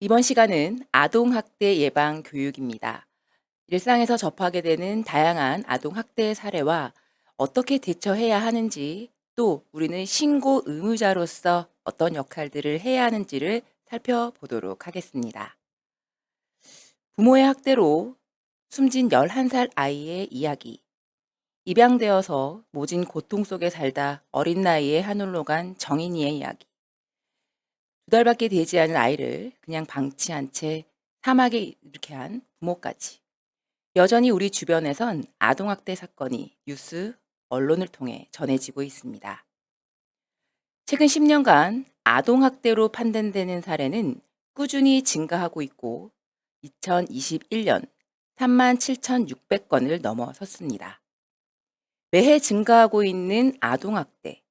이번 시간은 아동학대 예방 교육입니다. 일상에서 접하게 되는 다양한 아동학대 사례와 어떻게 대처해야 하는지, 또 우리는 신고 의무자로서 어떤 역할들을 해야 하는지를 살펴보도록 하겠습니다. 부모의 학대로 숨진 11살 아이의 이야기. 입양되어서 모진 고통 속에 살다 어린 나이에 하늘로 간 정인이의 이야기. 2달밖에 되지 않은 아이를 그냥 방치한 채 사막에 이렇게 한 부모까지. 여전히 우리 주변에선 아동학대 사건이 뉴스, 언론을 통해 전해지고 있습니다. 최근 10년간 아동학대로 판단되는 사례는 꾸준히 증가하고 있고 2021년 37,600건을 넘어섰습니다. 매해 증가하고 있는 아동학대,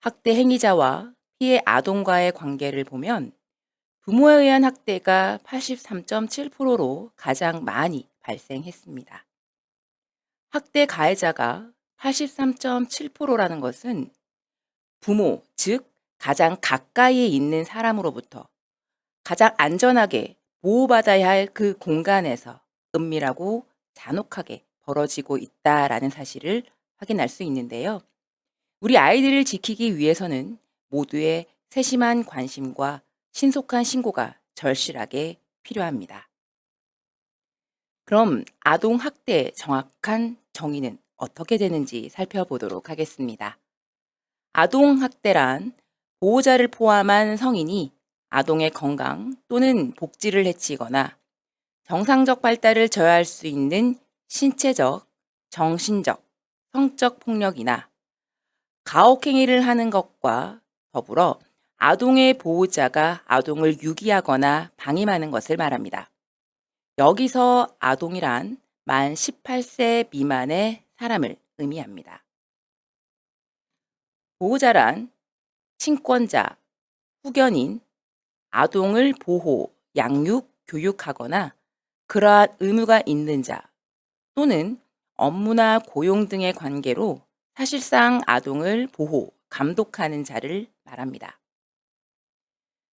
학대 행위자와 피해 아동과의 관계를 보면 부모에 의한 학대가 83.7%로 가장 많이 발생했습니다. 학대 가해자가 83.7%라는 것은 부모, 즉 가장 가까이에 있는 사람으로부터 가장 안전하게 보호받아야 할 그 공간에서 은밀하고 잔혹하게 벌어지고 있다라는 사실을 확인할 수 있는데요. 우리 아이들을 지키기 위해서는 모두의 세심한 관심과 신속한 신고가 절실하게 필요합니다. 그럼 아동 학대의 정확한 정의는 어떻게 되는지 살펴보도록 하겠습니다. 아동 학대란 보호자를 포함한 성인이 아동의 건강 또는 복지를 해치거나 정상적 발달을 저해할 수 있는 신체적, 정신적, 성적 폭력이나 가혹행위를 하는 것과 더불어 아동의 보호자가 아동을 유기하거나 방임하는 것을 말합니다. 여기서 아동이란 만 18세 미만의 사람을 의미합니다. 보호자란 친권자, 후견인, 아동을 보호, 양육, 교육하거나 그러한 의무가 있는 자 또는 업무나 고용 등의 관계로 사실상 아동을 보호, 감독하는 자를 말합니다.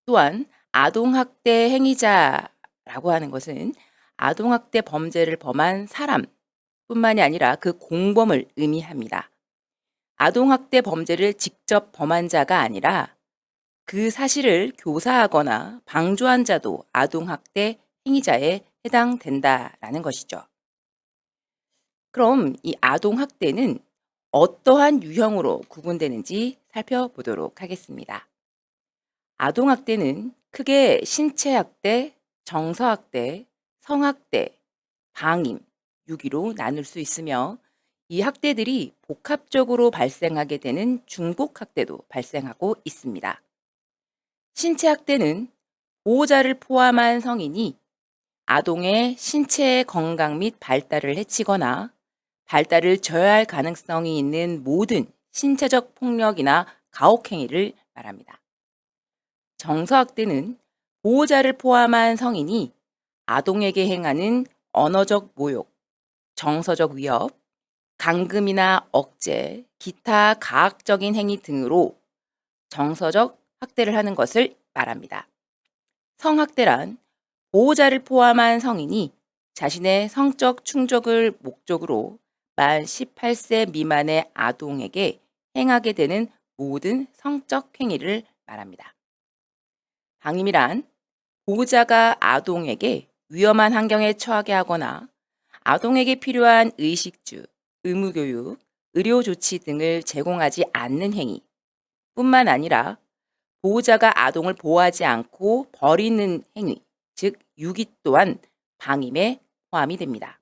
또한 아동학대 행위자라고 하는 것은 아동학대 범죄를 범한 사람 뿐만이 아니라 그 공범을 의미합니다. 아동학대 범죄를 직접 범한 자가 아니라 그 사실을 교사하거나 방조한 자도 아동학대 행위자에 해당된다라는 것이죠. 그럼 이 아동학대는 어떠한 유형으로 구분되는지 살펴보도록 하겠습니다. 아동학대는 크게 신체학대, 정서학대, 성학대, 방임, 유기로 나눌 수 있으며 이 학대들이 복합적으로 발생하게 되는 중복학대도 발생하고 있습니다. 신체학대는 보호자를 포함한 성인이 아동의 신체의 건강 및 발달을 해치거나 발달을 저해할 가능성이 있는 모든 신체적 폭력이나 가혹행위를 말합니다. 정서학대는 보호자를 포함한 성인이 아동에게 행하는 언어적 모욕, 정서적 위협, 감금이나 억제, 기타 가학적인 행위 등으로 정서적 학대를 하는 것을 말합니다. 성학대란 보호자를 포함한 성인이 자신의 성적 충족을 목적으로 만 18세 미만의 아동에게 행하게 되는 모든 성적 행위를 말합니다. 방임이란 보호자가 아동에게 위험한 환경에 처하게 하거나 아동에게 필요한 의식주, 의무교육, 의료조치 등을 제공하지 않는 행위 뿐만 아니라 보호자가 아동을 보호하지 않고 버리는 행위, 즉 유기 또한 방임에 포함이 됩니다.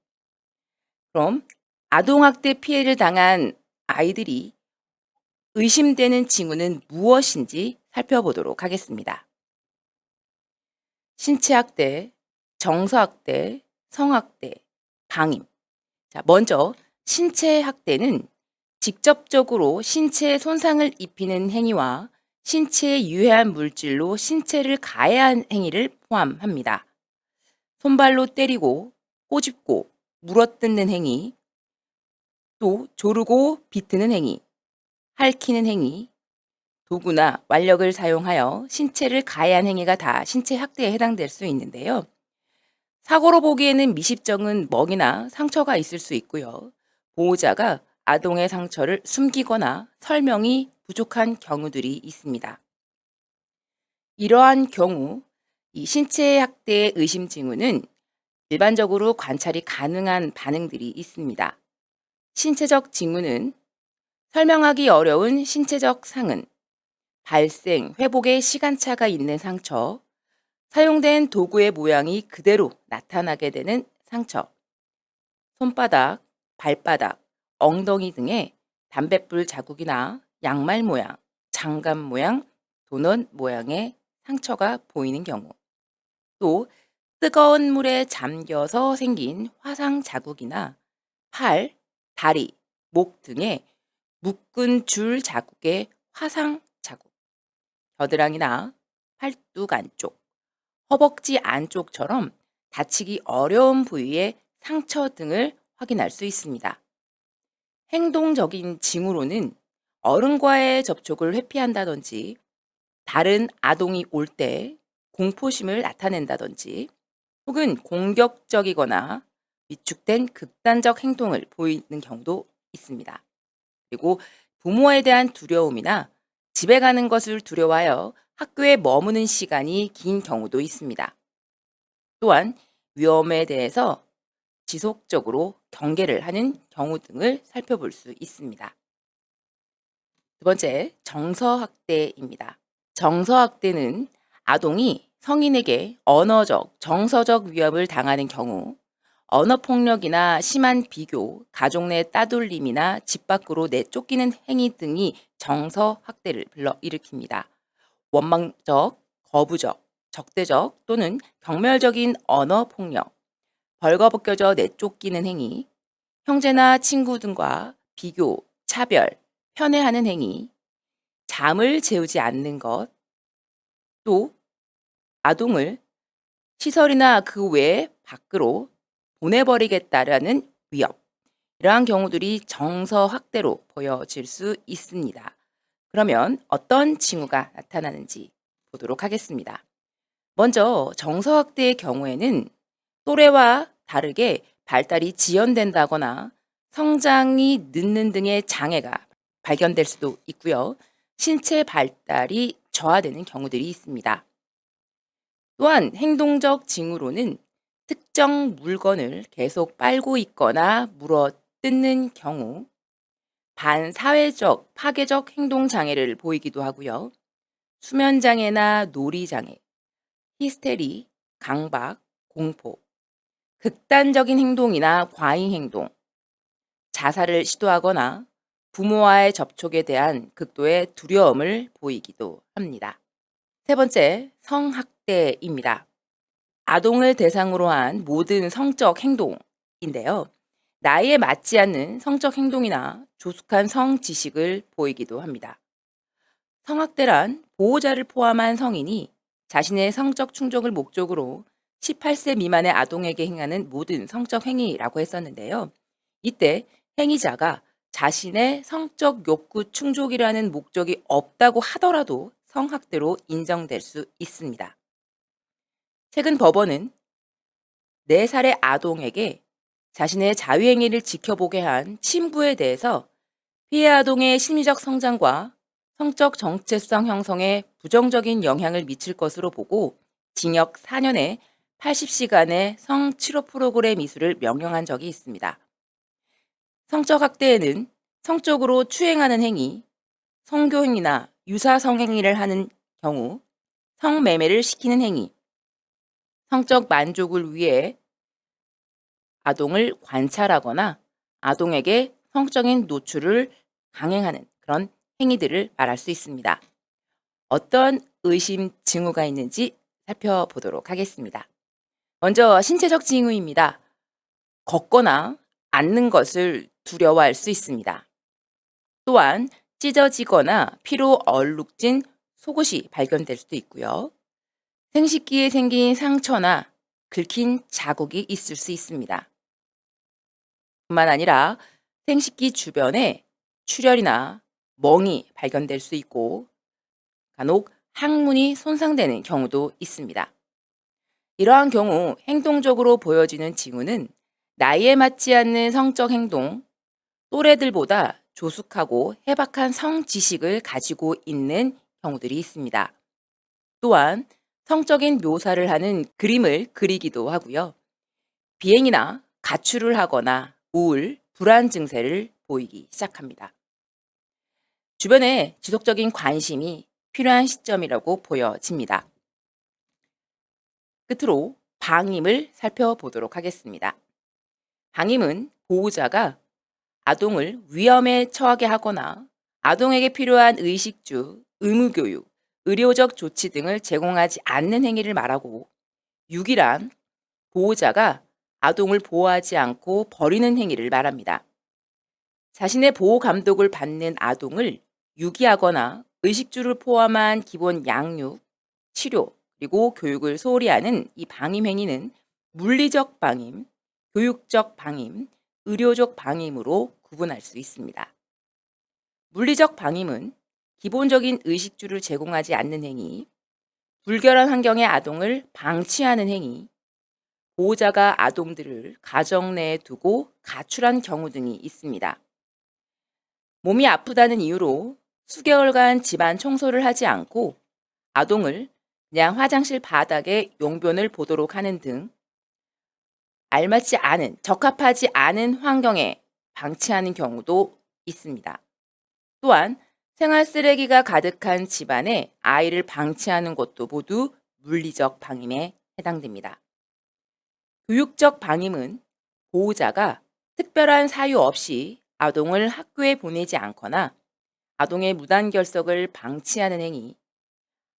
그럼 아동학대 피해를 당한 아이들이 의심되는 징후는 무엇인지 살펴보도록 하겠습니다. 신체학대, 정서학대, 성학대, 방임. 자, 먼저 신체학대는 직접적으로 신체에 손상을 입히는 행위와 신체에 유해한 물질로 신체를 가해한 행위를 포함합니다. 손발로 때리고, 꼬집고, 물어뜯는 행위, 또 조르고 비트는 행위, 핥히는 행위, 도구나 완력을 사용하여 신체를 가해한 행위가 다 신체 학대에 해당될 수 있는데요. 사고로 보기에는 미십정은 멍이나 상처가 있을 수 있고요. 보호자가 아동의 상처를 숨기거나 설명이 부족한 경우들이 있습니다. 이러한 경우 이 신체 학대의 의심 징후는 일반적으로 관찰이 가능한 반응들이 있습니다. 신체적 징후는 설명하기 어려운 신체적 상흔, 발생, 회복의 시간차가 있는 상처, 사용된 도구의 모양이 그대로 나타나게 되는 상처, 손바닥, 발바닥, 엉덩이 등의 담뱃불 자국이나 양말 모양, 장갑 모양, 도넛 모양의 상처가 보이는 경우, 또 뜨거운 물에 잠겨서 생긴 화상 자국이나 팔, 다리, 목 등의 묶은 줄 자국의 화상 자국, 겨드랑이나 팔뚝 안쪽, 허벅지 안쪽처럼 다치기 어려운 부위의 상처 등을 확인할 수 있습니다. 행동적인 징후로는 어른과의 접촉을 회피한다든지, 다른 아동이 올 때 공포심을 나타낸다든지, 혹은 공격적이거나 위축된 극단적 행동을 보이는 경우도 있습니다. 그리고 부모에 대한 두려움이나 집에 가는 것을 두려워하여 학교에 머무는 시간이 긴 경우도 있습니다. 또한 위험에 대해서 지속적으로 경계를 하는 경우 등을 살펴볼 수 있습니다. 두 번째, 정서학대입니다. 정서학대는 아동이 성인에게 언어적, 정서적 위협을 당하는 경우, 언어폭력이나 심한 비교, 가족 내 따돌림이나 집 밖으로 내쫓기는 행위 등이 정서학대를 불러일으킵니다. 원망적, 거부적, 적대적 또는 경멸적인 언어폭력, 벌거벗겨져 내쫓기는 행위, 형제나 친구 등과 비교, 차별, 편애하는 행위, 잠을 재우지 않는 것, 또 아동을 시설이나 그 외 밖으로 보내버리겠다라는 위협, 이러한 경우들이 정서학대로 보여질 수 있습니다. 그러면 어떤 징후가 나타나는지 보도록 하겠습니다. 먼저 정서학대의 경우에는 또래와 다르게 발달이 지연된다거나 성장이 늦는 등의 장애가 발견될 수도 있고요. 신체 발달이 저하되는 경우들이 있습니다. 또한 행동적 징후로는 특정 물건을 계속 빨고 있거나 물어 뜯는 경우, 반사회적, 파괴적 행동 장애를 보이기도 하고요. 수면 장애나 놀이 장애, 히스테리, 강박, 공포, 극단적인 행동이나 과잉 행동, 자살을 시도하거나 부모와의 접촉에 대한 극도의 두려움을 보이기도 합니다. 세 번째, 성학대입니다. 아동을 대상으로 한 모든 성적 행동인데요. 나이에 맞지 않는 성적 행동이나 조숙한 성 지식을 보이기도 합니다. 성학대란 보호자를 포함한 성인이 자신의 성적 충족을 목적으로 18세 미만의 아동에게 행하는 모든 성적 행위라고 했었는데요. 이때 행위자가 자신의 성적 욕구 충족이라는 목적이 없다고 하더라도 성학대로 인정될 수 있습니다. 최근 법원은 4살의 아동에게 자신의 자유행위를 지켜보게 한 친부에 대해서 피해 아동의 심리적 성장과 성적 정체성 형성에 부정적인 영향을 미칠 것으로 보고 징역 4년에 80시간의 성치료 프로그램 이수를 명령한 적이 있습니다. 성적 학대에는 성적으로 추행하는 행위, 성교행위나 유사성행위를 하는 경우, 성매매를 시키는 행위, 성적 만족을 위해 아동을 관찰하거나 아동에게 성적인 노출을 강행하는 그런 행위들을 말할 수 있습니다. 어떤 의심 징후가 있는지 살펴보도록 하겠습니다. 먼저 신체적 징후입니다. 걷거나 앉는 것을 두려워할 수 있습니다. 또한 찢어지거나 피로 얼룩진 속옷이 발견될 수도 있고요. 생식기에 생긴 상처나 긁힌 자국이 있을 수 있습니다. 뿐만 아니라 생식기 주변에 출혈이나 멍이 발견될 수 있고 간혹 항문이 손상되는 경우도 있습니다. 이러한 경우 행동적으로 보여지는 징후는 나이에 맞지 않는 성적 행동, 또래들보다 조숙하고 해박한 성지식을 가지고 있는 경우들이 있습니다. 또한 성적인 묘사를 하는 그림을 그리기도 하고요. 비행이나 가출을 하거나 우울, 불안 증세를 보이기 시작합니다. 주변에 지속적인 관심이 필요한 시점이라고 보여집니다. 끝으로 방임을 살펴보도록 하겠습니다. 방임은 보호자가 아동을 위험에 처하게 하거나 아동에게 필요한 의식주, 의무교육, 의료적 조치 등을 제공하지 않는 행위를 말하고, 유기란 보호자가 아동을 보호하지 않고 버리는 행위를 말합니다. 자신의 보호 감독을 받는 아동을 유기하거나 의식주를 포함한 기본 양육, 치료, 그리고 교육을 소홀히 하는 이 방임 행위는 물리적 방임, 교육적 방임, 의료적 방임으로 구분할 수 있습니다. 물리적 방임은 기본적인 의식주를 제공하지 않는 행위, 불결한 환경의 아동을 방치하는 행위, 보호자가 아동들을 가정 내에 두고 가출한 경우 등이 있습니다. 몸이 아프다는 이유로 수개월간 집안 청소를 하지 않고 아동을 그냥 화장실 바닥에 용변을 보도록 하는 등 알맞지 않은, 적합하지 않은 환경에 방치하는 경우도 있습니다. 또한 생활 쓰레기가 가득한 집안에 아이를 방치하는 것도 모두 물리적 방임에 해당됩니다. 교육적 방임은 보호자가 특별한 사유 없이 아동을 학교에 보내지 않거나 아동의 무단결석을 방치하는 행위,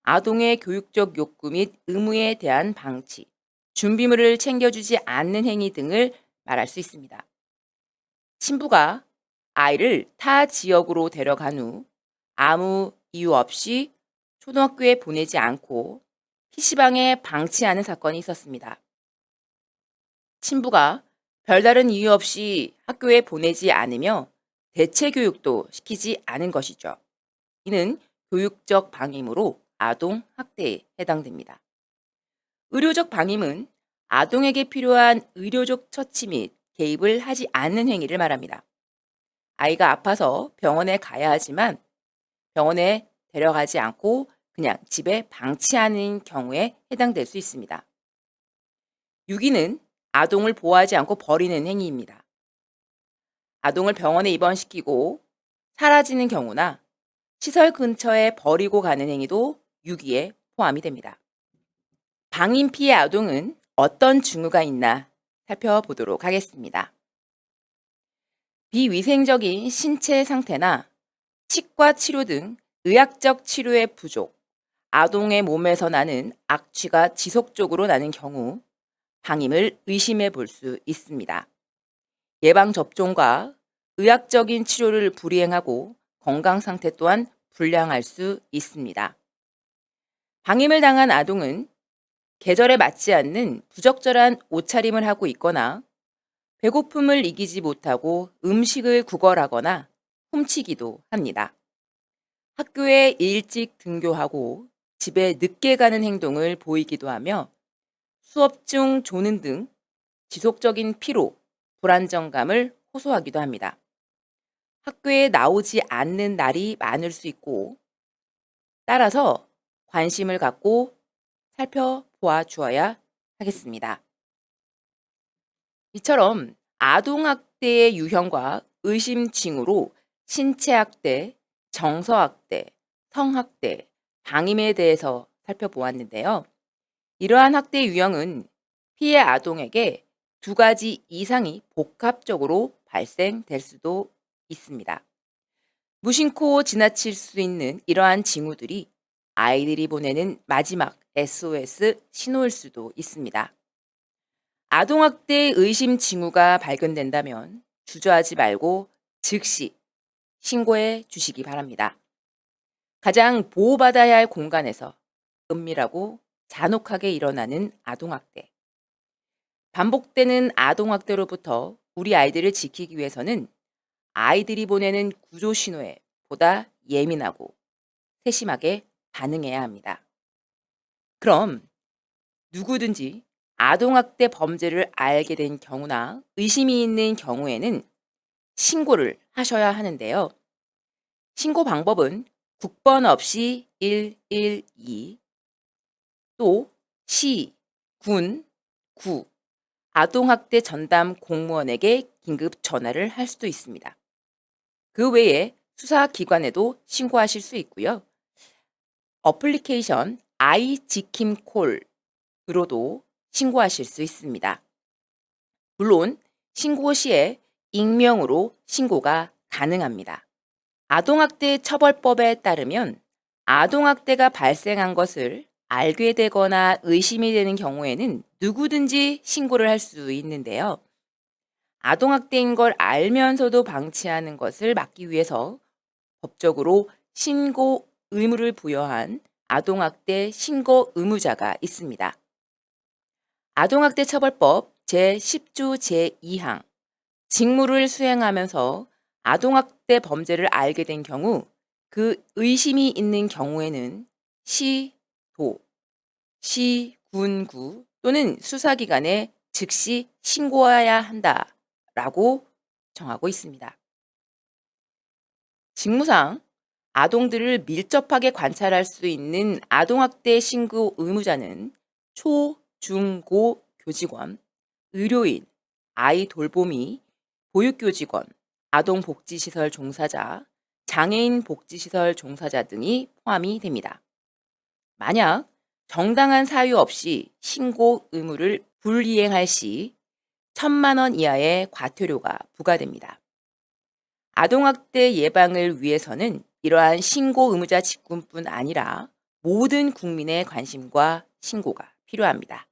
아동의 교육적 욕구 및 의무에 대한 방치, 준비물을 챙겨주지 않는 행위 등을 말할 수 있습니다. 신부가 아이를 타 지역으로 데려간 후 아무 이유 없이 초등학교에 보내지 않고 PC방에 방치하는 사건이 있었습니다. 신부가 별다른 이유 없이 학교에 보내지 않으며 대체 교육도 시키지 않은 것이죠. 이는 교육적 방임으로 아동 학대에 해당됩니다. 의료적 방임은 아동에게 필요한 의료적 처치 및 개입을 하지 않는 행위를 말합니다. 아이가 아파서 병원에 가야 하지만 병원에 데려가지 않고 그냥 집에 방치하는 경우에 해당될 수 있습니다. 유기는 아동을 보호하지 않고 버리는 행위입니다. 아동을 병원에 입원시키고 사라지는 경우나 시설 근처에 버리고 가는 행위도 유기에 포함이 됩니다. 방임 피해 아동은 어떤 징후가 있나 살펴보도록 하겠습니다. 비위생적인 신체 상태나 치과 치료 등 의학적 치료의 부족, 아동의 몸에서 나는 악취가 지속적으로 나는 경우 방임을 의심해 볼 수 있습니다. 예방접종과 의학적인 치료를 불이행하고 건강 상태 또한 불량할 수 있습니다. 방임을 당한 아동은 계절에 맞지 않는 부적절한 옷차림을 하고 있거나 배고픔을 이기지 못하고 음식을 구걸하거나 훔치기도 합니다. 학교에 일찍 등교하고 집에 늦게 가는 행동을 보이기도 하며 수업 중 조는 등 지속적인 피로, 불안정감을 호소하기도 합니다. 학교에 나오지 않는 날이 많을 수 있고, 따라서 관심을 갖고 살펴보아 주어야 하겠습니다. 이처럼 아동학대의 유형과 의심 징후로 신체학대, 정서학대, 성학대, 방임에 대해서 살펴보았는데요. 이러한 학대 유형은 피해 아동에게 두 가지 이상이 복합적으로 발생될 수도 있습니다. 무심코 지나칠 수 있는 이러한 징후들이 아이들이 보내는 마지막 SOS 신호일 수도 있습니다. 아동학대의 의심 징후가 발견된다면 주저하지 말고 즉시 신고해 주시기 바랍니다. 가장 보호받아야 할 공간에서 은밀하고 잔혹하게 일어나는 아동학대. 반복되는 아동학대로부터 우리 아이들을 지키기 위해서는 아이들이 보내는 구조 신호에 보다 예민하고 세심하게 가능해야 합니다. 그럼 누구든지 아동학대 범죄를 알게 된 경우나 의심이 있는 경우에는 신고를 하셔야 하는데요. 신고 방법은 국번 없이 112, 또 시, 군, 구, 아동학대 전담 공무원에게 긴급 전화를 할 수도 있습니다. 그 외에 수사기관에도 신고하실 수 있고요. 어플리케이션 아이지킴콜으로도 신고하실 수 있습니다. 물론 신고 시에 익명으로 신고가 가능합니다. 아동학대 처벌법에 따르면 아동학대가 발생한 것을 알게 되거나 의심이 되는 경우에는 누구든지 신고를 할 수 있는데요. 아동학대인 걸 알면서도 방치하는 것을 막기 위해서 법적으로 신고 의무를 부여한 아동학대 신고 의무자가 있습니다. 아동학대 처벌법 제10조 제2항 직무를 수행하면서 아동학대 범죄를 알게 된 경우 그 의심이 있는 경우에는 시, 도, 시, 군, 구 또는 수사기관에 즉시 신고해야 한다라고 정하고 있습니다. 직무상 아동들을 밀접하게 관찰할 수 있는 아동학대 신고 의무자는 초, 중, 고 교직원, 의료인, 아이 돌보미, 보육교직원, 아동복지시설 종사자, 장애인 복지시설 종사자 등이 포함이 됩니다. 만약 정당한 사유 없이 신고 의무를 불이행할 시 1,000만 원 이하의 과태료가 부과됩니다. 아동학대 예방을 위해서는 이러한 신고 의무자 직군뿐 아니라 모든 국민의 관심과 신고가 필요합니다.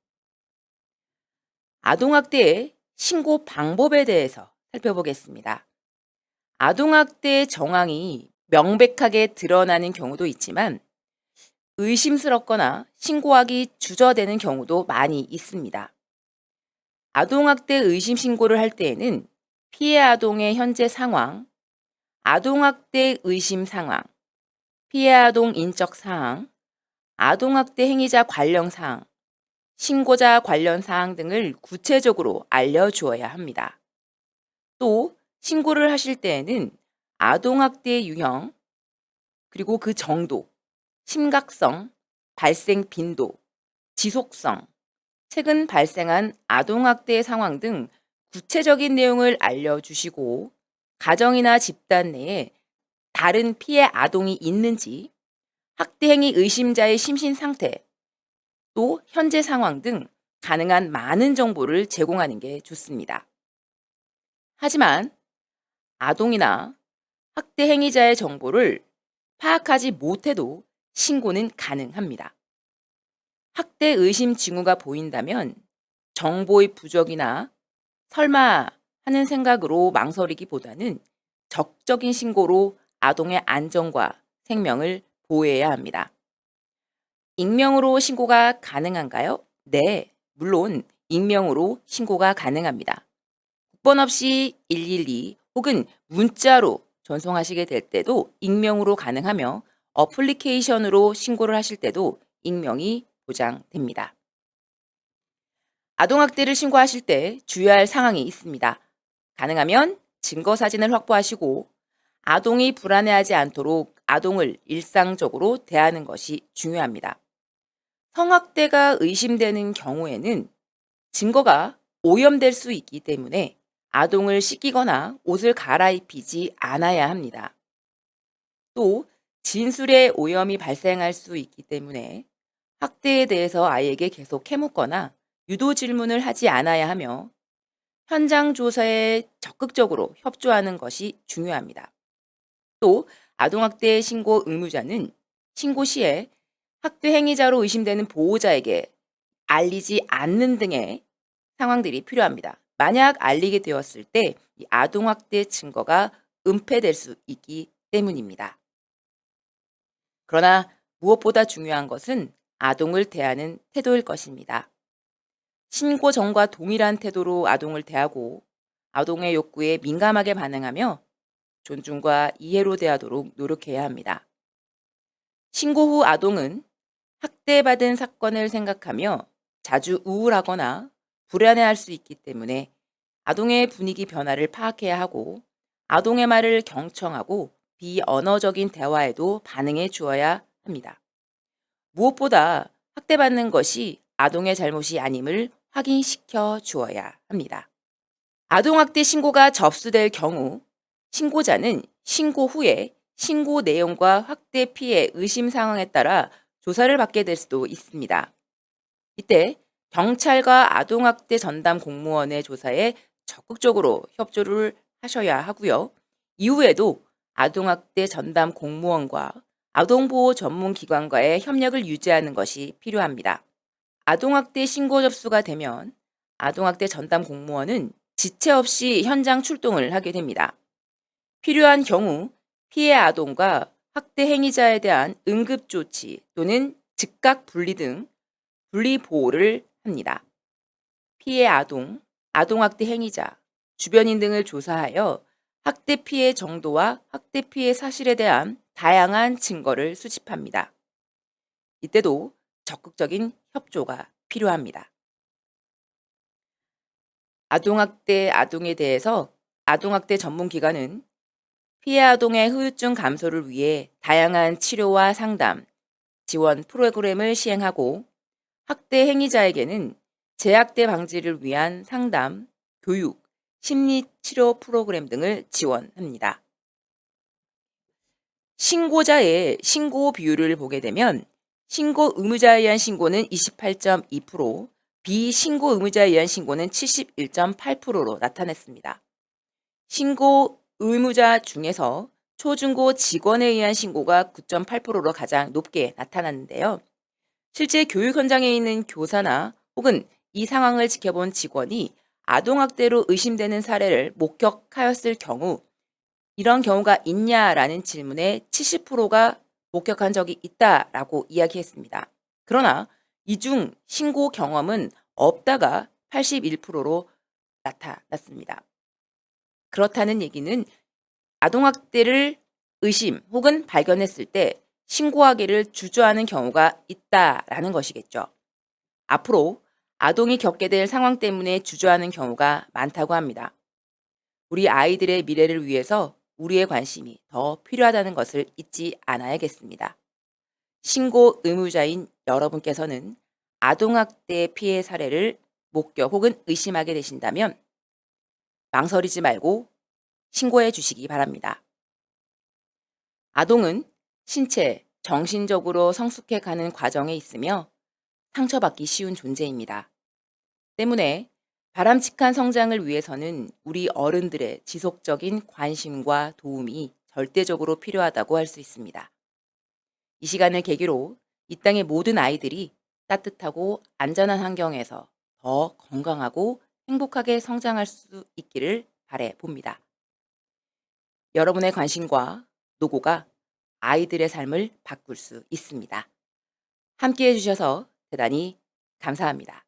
아동학대의 신고 방법에 대해서 살펴보겠습니다. 아동학대 정황이 명백하게 드러나는 경우도 있지만 의심스럽거나 신고하기 주저되는 경우도 많이 있습니다. 아동학대 의심 신고를 할 때에는 피해 아동의 현재 상황, 아동학대 의심 상황, 피해 아동 인적 사항, 아동학대 행위자 관련 사항, 신고자 관련 사항 등을 구체적으로 알려주어야 합니다. 또 신고를 하실 때에는 아동학대의 유형, 그리고 그 정도, 심각성, 발생 빈도, 지속성, 최근 발생한 아동학대 상황 등 구체적인 내용을 알려주시고 가정이나 집단 내에 다른 피해 아동이 있는지, 학대 행위 의심자의 심신 상태, 또 현재 상황 등 가능한 많은 정보를 제공하는 게 좋습니다. 하지만 아동이나 학대 행위자의 정보를 파악하지 못해도 신고는 가능합니다. 학대 의심 징후가 보인다면 정보의 부족이나 설마 하는 생각으로 망설이기보다는 적극적인 신고로 아동의 안전과 생명을 보호해야 합니다. 익명으로 신고가 가능한가요? 네, 물론 익명으로 신고가 가능합니다. 국번 없이 112 혹은 문자로 전송하시게 될 때도 익명으로 가능하며 어플리케이션으로 신고를 하실 때도 익명이 보장됩니다. 아동학대를 신고하실 때 주의할 상황이 있습니다. 가능하면 증거 사진을 확보하시고 아동이 불안해하지 않도록 아동을 일상적으로 대하는 것이 중요합니다. 성학대가 의심되는 경우에는 증거가 오염될 수 있기 때문에 아동을 씻기거나 옷을 갈아입히지 않아야 합니다. 또 진술에 오염이 발생할 수 있기 때문에 학대에 대해서 아이에게 계속 캐묻거나 유도 질문을 하지 않아야 하며 현장 조사에 적극적으로 협조하는 것이 중요합니다. 또 아동학대 신고 의무자는 신고 시에 학대 행위자로 의심되는 보호자에게 알리지 않는 등의 상황들이 필요합니다. 만약 알리게 되었을 때 이 아동학대 증거가 은폐될 수 있기 때문입니다. 그러나 무엇보다 중요한 것은 아동을 대하는 태도일 것입니다. 신고 전과 동일한 태도로 아동을 대하고 아동의 욕구에 민감하게 반응하며 존중과 이해로 대하도록 노력해야 합니다. 신고 후 아동은 학대받은 사건을 생각하며 자주 우울하거나 불안해할 수 있기 때문에 아동의 분위기 변화를 파악해야 하고 아동의 말을 경청하고 비언어적인 대화에도 반응해 주어야 합니다. 무엇보다 학대받는 것이 아동의 잘못이 아님을 확인시켜 주어야 합니다. 아동학대 신고가 접수될 경우 신고자는 신고 후에 신고 내용과 학대 피해 의심 상황에 따라 조사를 받게 될 수도 있습니다. 이때 경찰과 아동학대 전담 공무원의 조사에 적극적으로 협조를 하셔야 하고요. 이후에도 아동학대 전담 공무원과 아동보호 전문기관과의 협력을 유지하는 것이 필요합니다. 아동학대 신고 접수가 되면 아동학대 전담 공무원은 지체 없이 현장 출동을 하게 됩니다. 필요한 경우 피해 아동과 학대 행위자에 대한 응급조치 또는 즉각 분리 등 분리 보호를 합니다. 피해 아동, 아동학대 행위자, 주변인 등을 조사하여 학대 피해 정도와 학대 피해 사실에 대한 다양한 증거를 수집합니다. 이때도 적극적인 협조가 필요합니다. 아동학대 아동에 대해서 아동학대 전문기관은 피해 아동의 후유증 감소를 위해 다양한 치료와 상담, 지원 프로그램을 시행하고 학대 행위자에게는 재학대 방지를 위한 상담, 교육, 심리치료 프로그램 등을 지원합니다. 신고자의 신고 비율을 보게 되면 신고 의무자에 의한 신고는 28.2%, 비신고 의무자에 의한 신고는 71.8%로 나타났습니다. 신고 의무자 중에서 초중고 직원에 의한 신고가 9.8%로 가장 높게 나타났는데요. 실제 교육 현장에 있는 교사나 혹은 이 상황을 지켜본 직원이 아동학대로 의심되는 사례를 목격하였을 경우 이런 경우가 있냐라는 질문에 70%가 목격한 적이 있다라고 이야기했습니다. 그러나 이 중 신고 경험은 없다가 81%로 나타났습니다. 그렇다는 얘기는 아동학대를 의심 혹은 발견했을 때 신고하기를 주저하는 경우가 있다라는 것이겠죠. 앞으로 아동이 겪게 될 상황 때문에 주저하는 경우가 많다고 합니다. 우리 아이들의 미래를 위해서 우리의 관심이 더 필요하다는 것을 잊지 않아야겠습니다. 신고 의무자인 여러분께서는 아동학대 피해 사례를 목격 혹은 의심하게 되신다면 망설이지 말고 신고해 주시기 바랍니다. 아동은 신체, 정신적으로 성숙해 가는 과정에 있으며 상처받기 쉬운 존재입니다. 때문에 바람직한 성장을 위해서는 우리 어른들의 지속적인 관심과 도움이 절대적으로 필요하다고 할 수 있습니다. 이 시간을 계기로 이 땅의 모든 아이들이 따뜻하고 안전한 환경에서 더 건강하고 행복하게 성장할 수 있기를 바래 봅니다. 여러분의 관심과 노고가 아이들의 삶을 바꿀 수 있습니다. 함께 해주셔서 대단히 감사합니다.